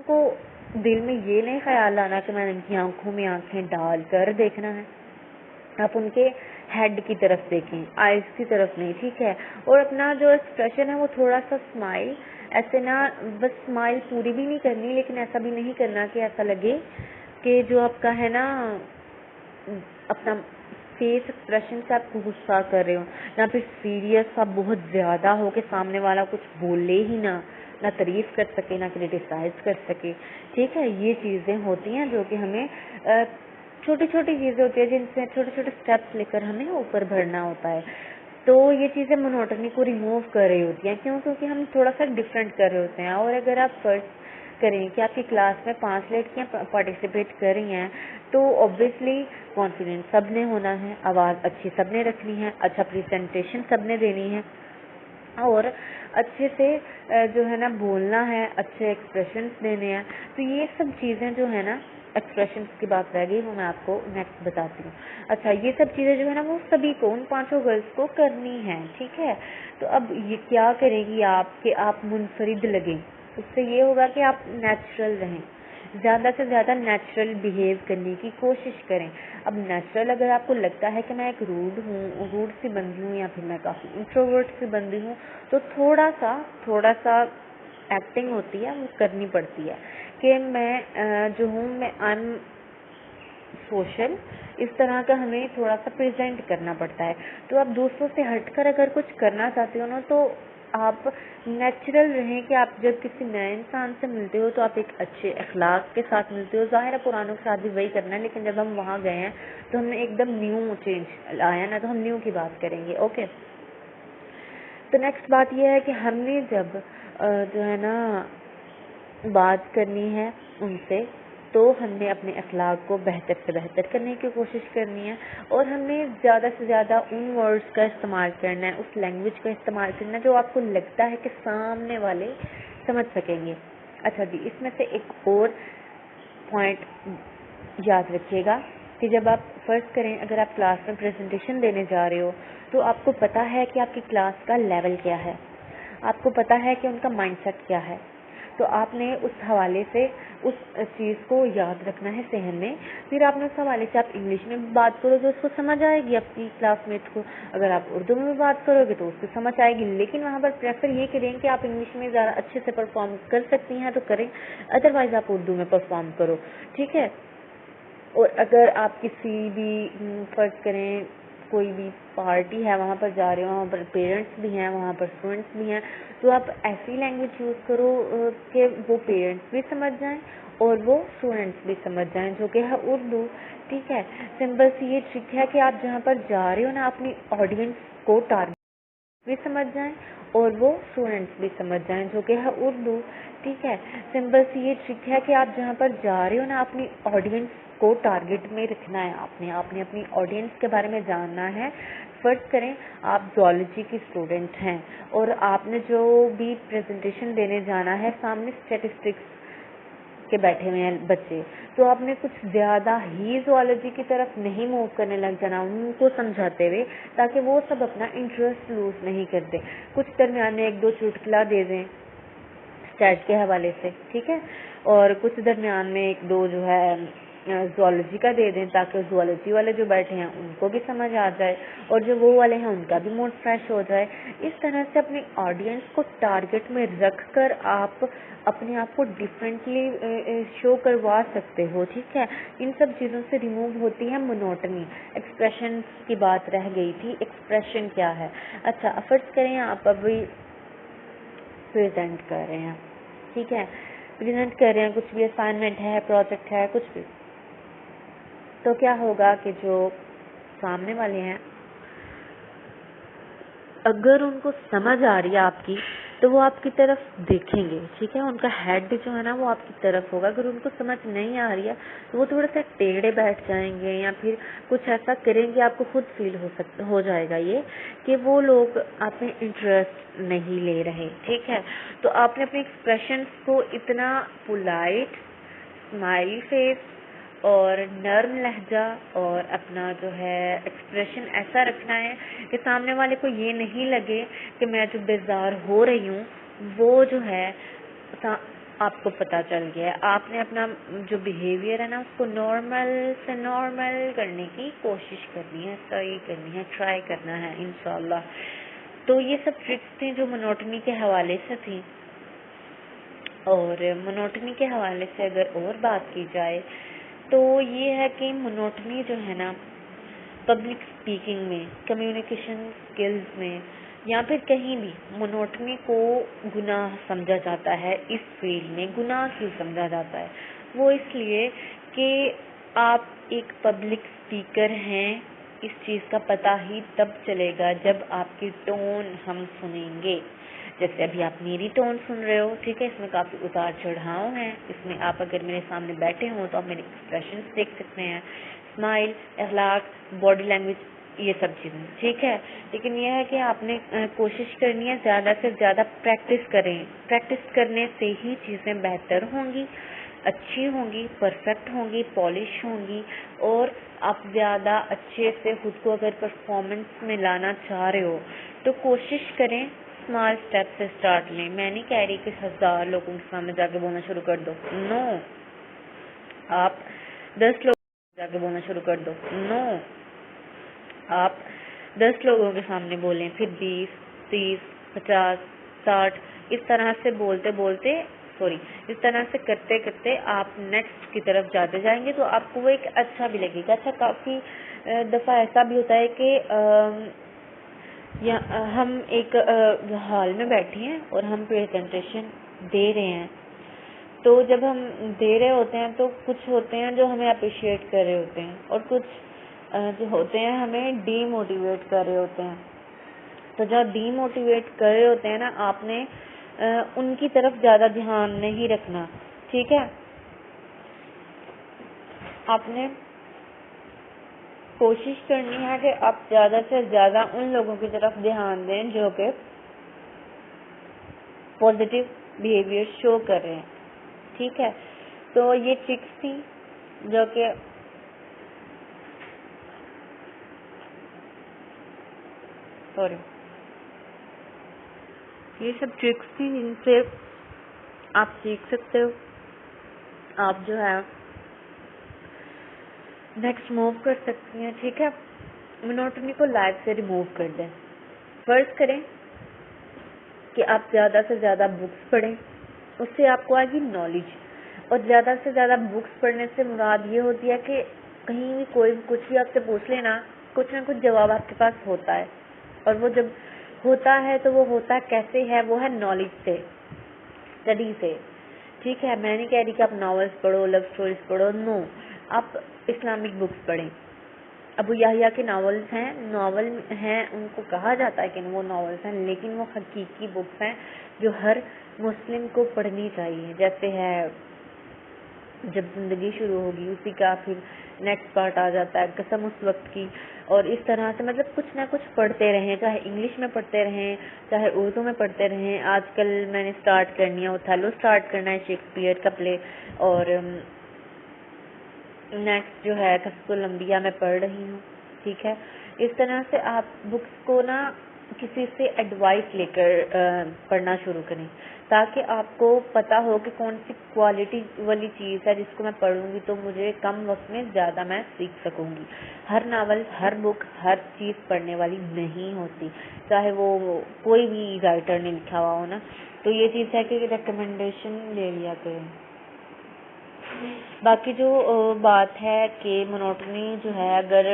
کو دل میں یہ نہیں خیال آنا کہ میں نے ان کی آنکھوں میں آنکھیں ڈال کر دیکھنا ہے. آپ ان کے ہیڈ کی طرف دیکھیں, آئیز کی طرف نہیں, ٹھیک ہے. اور اپنا جو ایکسپریشن ہے وہ تھوڑا سا اسمائل, ایسے نہ بس اسمائل پوری بھی نہیں کرنی, لیکن ایسا بھی نہیں کرنا کہ ایسا لگے کہ جو آپ کا ہے نا اپنا فیس ایکسپریشن سے آپ کو غصہ کر رہے ہو, یا پھر سیریس آپ بہت زیادہ ہو کہ سامنے والا کچھ بولے ہی نہ تعریف کر سکے نہ کرٹیسائز کر سکے, ٹھیک ہے. یہ چیزیں ہوتی ہیں جو کہ ہمیں چھوٹی چھوٹی چیزیں ہوتی ہیں جن سے چھوٹے چھوٹے اسٹیپس لے کر ہمیں اوپر بڑھنا ہوتا ہے. تو یہ چیزیں مونوٹنی کو ریموو کر رہی ہوتی ہیں, کیونکہ ہم تھوڑا سا ڈفرینٹ کر رہے ہوتے ہیں. اور اگر آپ فرسٹ کریں کہ آپ کی کلاس میں 5 لڑکیاں پارٹیسپیٹ کر رہی ہیں تو اوبویسلی کانفیڈنس سب نے ہونا ہے, آواز اچھی سب نے رکھنی ہے, اچھا پریزنٹیشن سب نے دینی ہے, اور اچھے سے جو ہے نا بولنا ہے, اچھے ایکسپریشنس دینے ہیں. تو یہ سب چیزیں جو ہے نا, ایکسپریشنس کی بات رہ گئی وہ میں آپ کو نیکسٹ بتاتی ہوں. اچھا, یہ سب چیزیں جو ہے نا وہ سبھی کو, ان 5 گرلس کو کرنی ہے, ٹھیک ہے. تو اب یہ کیا کرے گی آپ کہ آپ منفرد لگیں, اس سے یہ ہوگا کہ آپ نیچرل رہیں, زیادہ سے زیادہ نیچرل بیہیو کرنے کی کوشش کریں. اب نیچرل اگر آپ کو لگتا ہے کہ میں ایک روڈ سی بندی ہوں یا پھر میں کافی انٹروورٹ سی بندی ہوں, تو تھوڑا سا ایکٹنگ ہوتی ہے وہ کرنی پڑتی ہے کہ میں جو ہوں میں سوشل, اس طرح کا ہمیں تھوڑا سا پریزنٹ کرنا پڑتا ہے. تو آپ دوسروں سے ہٹ کر اگر کچھ کرنا چاہتے ہو نا تو آپ نیچرل رہیں کہ آپ جب کسی نئے انسان سے ملتے ہو تو آپ ایک اچھے اخلاق کے ساتھ ملتے ہو. ظاہر ہے پرانوں کے ساتھ بھی وہی کرنا ہے, لیکن جب ہم وہاں گئے ہیں تو ہم نے ایک دم نیو چینج لایا نا, تو ہم نیو کی بات کریں گے. اوکے, تو نیکسٹ بات یہ ہے کہ ہم نے جب جو ہے نا بات کرنی ہے ان سے تو ہم نے اپنے اخلاق کو بہتر سے بہتر کرنے کی کوشش کرنی ہے, اور ہم نے زیادہ سے زیادہ ان ورڈز کا استعمال کرنا ہے, اس لینگویج کا استعمال کرنا ہے جو آپ کو لگتا ہے کہ سامنے والے سمجھ سکیں گے. اچھا جی, اس میں سے ایک اور پوائنٹ یاد رکھیے گا کہ جب آپ فرض کریں اگر آپ کلاس میں پریزنٹیشن دینے جا رہے ہو تو آپ کو پتہ ہے کہ آپ کی کلاس کا لیول کیا ہے, آپ کو پتہ ہے کہ ان کا مائنڈ سیٹ کیا ہے, تو آپ نے اس حوالے سے اس چیز کو یاد رکھنا ہے ذہن میں. پھر آپ نے اس حوالے سے آپ انگلش میں بھی بات کرو جو اس کو سمجھ آئے گی اپنی کلاس میٹ کو, اگر آپ اردو میں بھی بات کرو گے تو اس کو سمجھ آئے گی, لیکن وہاں پر پریفر یہ کریں کہ آپ انگلش میں زیادہ اچھے سے پرفارم کر سکتی ہیں تو کریں, ادروائز آپ اردو میں پرفارم کرو, ٹھیک ہے. اور اگر آپ کسی بھی فرض کریں کوئی بھی پارٹی ہے وہاں پر جا رہے ہو, وہاں پر پیرنٹس بھی ہیں, وہاں پر اسٹوڈنٹس بھی ہیں, تو آپ ایسی لینگویج یوز کرو کہ وہ پیرنٹس بھی سمجھ جائیں اور وہ اسٹوڈنٹس بھی سمجھ جائیں, جو کہ ہے اردو, ٹھیک ہے. سمپل سی یہ ٹرک ہے کہ آپ جہاں پر جا رہے ہو نا اپنی آڈینس کو ٹارگیٹ بھی سمجھ جائیں اور وہ اسٹوڈنٹس بھی سمجھ جائیں, جو کہ ہے اردو, ٹھیک ہے. سمپل سی یہ ٹرک ہے کہ آپ جہاں پر جا رہے ہو نا اپنی آڈینس کو ٹارگیٹ میں رکھنا ہے, آپ نے اپنی آڈینس کے بارے میں جاننا ہے. فرض کریں آپ زولوجی کی اسٹوڈنٹ ہیں اور آپ نے جو بھی پریزنٹیشن دینے جانا ہے سامنے اسٹیٹسٹکس کے بیٹھے ہوئے ہیں بچے, تو آپ نے کچھ زیادہ ہی زولوجی کی طرف نہیں موو کرنے لگ جانا ان کو سمجھاتے ہوئے, تاکہ وہ سب اپنا انٹرسٹ لوز نہیں کرتے. کچھ درمیان میں 1-2 چٹکلا دے دیں اسٹیٹ کے حوالے سے, ٹھیک ہے, اور کچھ درمیان میں 1-2 جو ہے زولوجی کا دے دیں تاکہ زولوجی والے جو بیٹھے ہیں ان کو بھی سمجھ آ جائے اور جو وہ والے ہیں ان کا بھی موڈ فریش ہو جائے. اس طرح سے اپنی آڈینس کو ٹارگٹ میں رکھ کر آپ اپنے آپ کو ڈفرینٹلی شو کروا سکتے ہو, ٹھیک ہے. ان سب چیزوں سے ریموو ہوتی ہے مونوٹنی. ایکسپریشن کی بات رہ گئی تھی, ایکسپریشن کیا ہے. اچھا, فرض کریں آپ ابھی پریزنٹ کر رہے ہیں, ٹھیک ہے, پریزنٹ کر رہے ہیں, کچھ بھی اسائنمنٹ ہے, پروجیکٹ ہے, کچھ بھی, تو کیا ہوگا کہ جو سامنے والے ہیں اگر ان کو سمجھ آ رہی ہے آپ کی تو وہ آپ کی طرف دیکھیں گے, ٹھیک ہے. ان کا ہیڈ جو ہے نا وہ آپ کی طرف ہوگا. اگر ان کو سمجھ نہیں آ رہی ہے تو وہ تھوڑا سا ٹیڑھے بیٹھ جائیں گے یا پھر کچھ ایسا کریں گے, آپ کو خود فیل ہو جائے گا یہ کہ وہ لوگ آپ میں انٹرسٹ نہیں لے رہے, ٹھیک ہے. تو آپ نے اپنے ایکسپریشنس کو اتنا پولائٹ, اسمائل فیس اور نرم لہجہ اور اپنا جو ہے ایکسپریشن ایسا رکھنا ہے کہ سامنے والے کو یہ نہیں لگے کہ میں جو بیزار ہو رہی ہوں وہ جو ہے آپ کو پتا چل گیا ہے. آپ نے اپنا جو بیہیویئر ہے نا اس کو نارمل سے نارمل کرنے کی کوشش کرنی ہے, صحیح کرنی ہے, ٹرائی کرنا ہے انشاءاللہ. تو یہ سب ٹرکس تھیں جو منوٹنی کے حوالے سے تھیں. اور منوٹنی کے حوالے سے اگر اور بات کی جائے تو یہ ہے کہ منوٹنی جو ہے نا پبلک اسپیکنگ میں, کمیونیکیشن سکلز میں یا پھر کہیں بھی منوٹنی کو گناہ سمجھا جاتا ہے. اس فیلڈ میں گناہ کیوں سمجھا جاتا ہے؟ وہ اس لیے کہ آپ ایک پبلک اسپیکر ہیں. اس چیز کا پتہ ہی تب چلے گا جب آپ کی ٹون ہم سنیں گے. جیسے ابھی آپ میری ٹون سن رہے ہو, ٹھیک ہے, اس میں کافی اتار چڑھاؤ ہیں. اس میں آپ اگر میرے سامنے بیٹھے ہوں تو آپ میرے ایکسپریشنز دیکھ سکتے ہیں, اسمائل, اخلاق, باڈی لینگویج, یہ سب چیزیں, ٹھیک ہے. لیکن یہ ہے کہ آپ نے کوشش کرنی ہے زیادہ سے زیادہ پریکٹس کریں. پریکٹس کرنے سے ہی چیزیں بہتر ہوں گی, اچھی ہوں گی, پرفیکٹ ہوں گی, پالش ہوں گی. اور آپ زیادہ اچھے سے خود کو اگر پرفارمنس میں لانا چاہ رہے ہو تو کوشش کریں اسمال اسٹیپ سے اسٹارٹ لیں. میں نہیں کہہ رہی کہ 1000 لوگوں کے سامنے جا کے بولنا شروع کر دو, نو. آپ 10 لوگوں کے جا کے بولنا شروع کر دو, نو. آپ 10 لوگوں کے سامنے بولیں, پھر 20, 30, 50, 60, اس طرح سے اس طرح سے کرتے کرتے آپ نیکسٹ کی طرف جاتے جائیں گے تو آپ کو وہ ایک اچھا بھی لگے گا. اچھا, کافی دفعہ ایسا بھی ہوتا ہے کہ ہم ایک ہال میں بیٹھے ہیں اور ہم پریزنٹیشن دے رہے ہیں. تو جب ہم دے رہے ہوتے ہیں تو کچھ ہوتے ہیں جو ہمیں اپریشیٹ کر رہے ہوتے ہیں اور کچھ جو ہوتے ہیں ہمیں ڈی موٹیویٹ کر رہے ہوتے ہیں. تو جو ڈی موٹیویٹ کر رہے ہوتے ہیں نا, آپ نے ان کی طرف زیادہ دھیان نہیں رکھنا, ٹھیک ہے. آپ نے کوشش کرنی ہے کہ آپ زیادہ سے زیادہ ان لوگوں کی طرف دھیان دیں جو کہ پازیٹیو بیہیویئر شو کر رہے ہیں, ٹھیک ہے. تو یہ ٹرکس تھی جو کہ یہ سب ٹرکس تھی جن سے آپ سیکھ سکتے ہو. آپ جو ہے نیکسٹ موو کر سکتی ہیں, ٹھیک ہے. منوٹنی کو لائف سے ریموو کر دیں. فرض کریں کہ آپ زیادہ سے زیادہ بکس پڑھیں, اس سے آپ کو آئے گی نالج. اور زیادہ سے زیادہ بکس پڑھنے سے مراد یہ ہوتی ہے کہ کہیں بھی کوئی کچھ بھی آپ سے پوچھ لینا, کچھ نہ کچھ جواب آپ کے پاس ہوتا ہے. اور وہ جب ہوتا ہے تو وہ ہوتا کیسے ہے, وہ ہے نالج سے, اسٹڈی سے, ٹھیک ہے. میں نہیں کہہ رہی کہ آپ ناولس پڑھو, لو اسٹوریز پڑھو, نو. آپ اسلامک بکس پڑھیں. ابو یحییٰ کے ناول ہیں, ان کو کہا جاتا ہے کہ وہ ناولس ہیں, لیکن وہ حقیقی بکس ہیں جو ہر مسلم کو پڑھنی چاہیے. جیسے ہے جب زندگی شروع ہوگی, اسی کا پھر نیکسٹ پارٹ آ جاتا ہے قسم اس وقت کی. اور اس طرح سے مطلب کچھ نہ کچھ پڑھتے رہیں, چاہے انگلش میں پڑھتے رہیں, چاہے اردو میں پڑھتے رہیں. آج کل میں نے اسٹارٹ کرنی ہے اوتھیلو اسٹارٹ کرنا ہے, شیکسپیئر کا پلے. اور نیکسٹ جو ہے قصص الانبیاء میں پڑھ رہی ہوں, ٹھیک ہے. اس طرح سے آپ بکس کو نا کسی سے ایڈوائس لے کر پڑھنا شروع کریں, تاکہ آپ کو پتا ہو کہ کون سی کوالٹی والی چیز ہے جس کو میں پڑھوں گی تو مجھے کم وقت میں زیادہ میں سیکھ سکوں گی. ہر ناول, ہر بک, ہر چیز پڑھنے والی نہیں ہوتی, چاہے وہ کوئی بھی رائٹر نے لکھا ہوا ہو نا. تو یہ چیز ہے کہ ریکمنڈیشن لے لیا کریں. باقی جو بات ہے کہ منوٹنی جو ہے اگر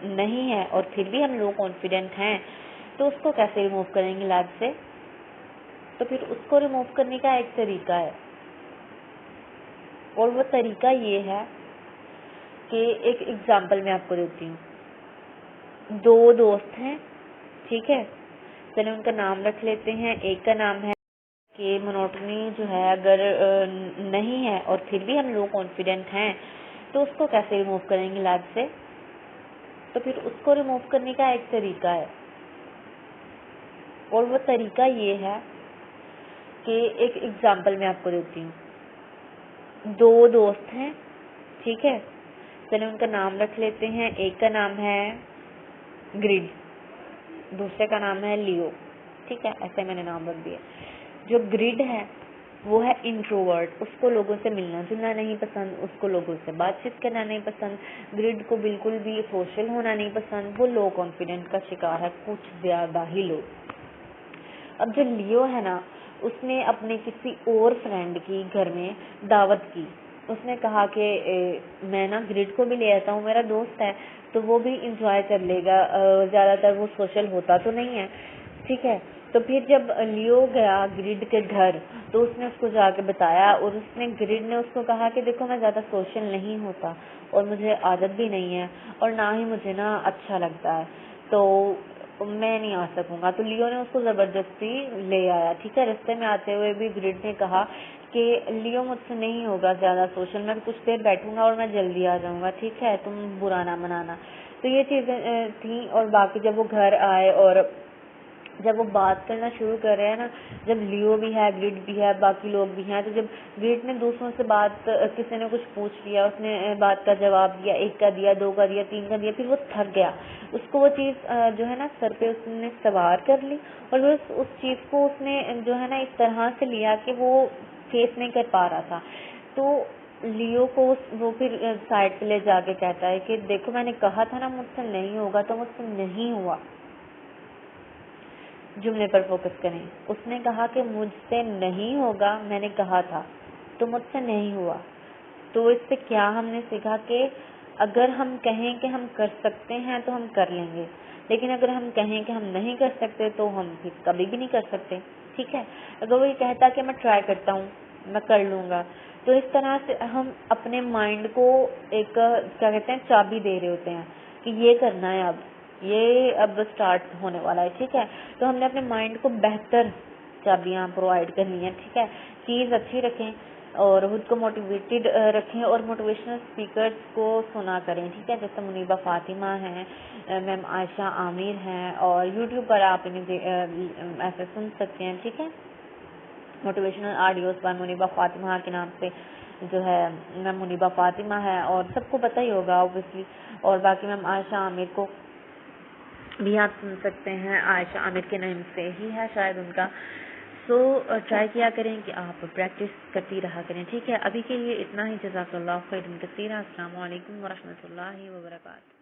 نہیں ہے اور پھر بھی ہم لوگ کانفیڈنٹ ہیں تو اس کو کیسے ریموو کریں گے لائف سے؟ تو پھر اس کو ریموو کرنے کا ایک طریقہ ہے, اور وہ طریقہ یہ ہے کہ ایک ایگزامپل میں آپ کو دیتی ہوں. 2 دوست ہیں, ٹھیک ہے. چلے ان کا نام رکھ لیتے ہیں. ایک کا نام ہے کہ منوٹنی جو ہے اگر نہیں ہے اور پھر بھی ہم لوگ کانفیڈنٹ ہیں تو اس کو کیسے ریموو کریں گے لائف سے؟ تو پھر اس کو ریموو کرنے کا ایک طریقہ ہے, اور وہ طریقہ یہ ہے کہ ایک ایگزامپل میں آپ کو دیتی ہوں. 2 دوست ہیں, ٹھیک ہے. چلے ان کا نام رکھ لیتے ہیں. ایک کا نام ہے گریڈ, دوسرے کا نام ہے لیو, ٹھیک ہے. ایسے میں نے نام رکھ دیا. جو گریڈ ہے وہ ہے انٹروورٹ، اس کو لوگوں سے ملنا جلنا نہیں پسند، اس کو لوگوں سے بات چیت کرنا نہیں پسند، گرڈ کو بالکل بھی سوشل ہونا نہیں پسند، وہ لو کانفیڈنٹ کا شکار ہے، کچھ زیادہ ہی لو۔ اب جو لیو ہے نا، اس نے اپنے کسی اور فرینڈ کی گھر میں دعوت کی، اس نے کہا کہ میں نا گرڈ کو بھی لے آتا ہوں، میرا دوست ہے تو وہ بھی انجوائے کر لے گا، زیادہ تر وہ سوشل ہوتا تو نہیں ہے، ٹھیک ہے۔ تو پھر جب لیو گیا گرڈ کے گھر تو اس نے اس کو جا کے بتایا، اور اس نے گرڈ نے اس کو کہا کہ دیکھو میں زیادہ سوشل نہیں ہوتا اور مجھے عادت بھی نہیں ہے اور نہ ہی مجھے نا اچھا لگتا ہے، تو میں نہیں آ سکوں گا۔ تو لیو نے اس کو زبردستی لے آیا، ٹھیک ہے۔ رستے میں آتے ہوئے بھی گرڈ نے کہا کہ لیو مجھ سے نہیں ہوگا زیادہ سوشل، میں کچھ دیر بیٹھوں گا اور میں جلدی آ جاؤں گا، ٹھیک ہے، تم برا نہ منانا۔ تو یہ چیزیں تھیں، اور باقی جب وہ گھر آئے اور جب وہ بات کرنا شروع کر رہے ہیں نا، جب لیو بھی ہے گرڈ بھی ہے باقی لوگ بھی ہیں، تو جب گرڈ نے دوسروں سے بات، کسی نے کچھ پوچھ لیا، اس نے بات کا جواب دیا، ایک کا دیا، دو کا دیا، تین کا دیا، پھر وہ تھک گیا، اس کو وہ چیز جو ہے نا سر پہ اس نے سوار کر لی، اور وہ اس چیز کو اس نے جو ہے نا اس طرح سے لیا کہ وہ فیس نہیں کر پا رہا تھا۔ تو لیو کو وہ پھر سائڈ پہ لے جا کے کہتا ہے کہ دیکھو میں نے کہا تھا نا مجھ سے نہیں ہوگا، تو مجھ سے نہیں ہوا۔ جملے پر فوکس کریں، اس نے کہا کہ مجھ سے نہیں ہوگا، میں نے کہا تھا تو مجھ سے نہیں ہوا۔ تو اس سے کیا ہم نے سیکھا کہ اگر ہم کہیں کہ ہم کر سکتے ہیں تو ہم کر لیں گے، لیکن اگر ہم کہیں کہ ہم نہیں کر سکتے تو ہم پھر کبھی بھی نہیں کر سکتے، ٹھیک ہے۔ اگر وہ یہ کہتا کہ میں ٹرائی کرتا ہوں، میں کر لوں گا، تو اس طرح سے ہم اپنے مائنڈ کو ایک کیا کہتے ہیں چابی دے رہے ہوتے ہیں کہ یہ کرنا ہے، اب اسٹارٹ ہونے والا ہے، ٹھیک ہے۔ تو ہم نے اپنے مائنڈ کو بہتر چابیاں پرووائڈ کرنی ہیں، ٹھیک ہے۔ چیز اچھی رکھیں اور خود کو موٹیویٹڈ رکھیں، اور موٹیویشنل اسپیکرز کو سنا کریں، ٹھیک ہے، جیسے منیبہ فاطمہ ہیں، میم عائشہ عامر ہیں، اور یوٹیوب پر آپ انہیں ایسے سن سکتے ہیں، ٹھیک ہے۔ موٹیویشنل آڈیوز پر منیبہ فاطمہ کے نام سے جو ہے میم منیبہ فاطمہ ہے، اور سب کو پتہ ہی ہوگا اوبیسلی، اور باقی میم عائشہ عامر کو بھی آپ سن سکتے ہیں، عائشہ عامر کے نام سے ہی ہے شاید ان کا۔ سو ٹرائی کیا کریں کہ آپ پریکٹس کرتی رہا کریں، ٹھیک ہے۔ ابھی کے لیے اتنا ہی، جزاک اللہ خیر کثیرا، السلام علیکم ورحمۃ اللہ وبرکاتہ۔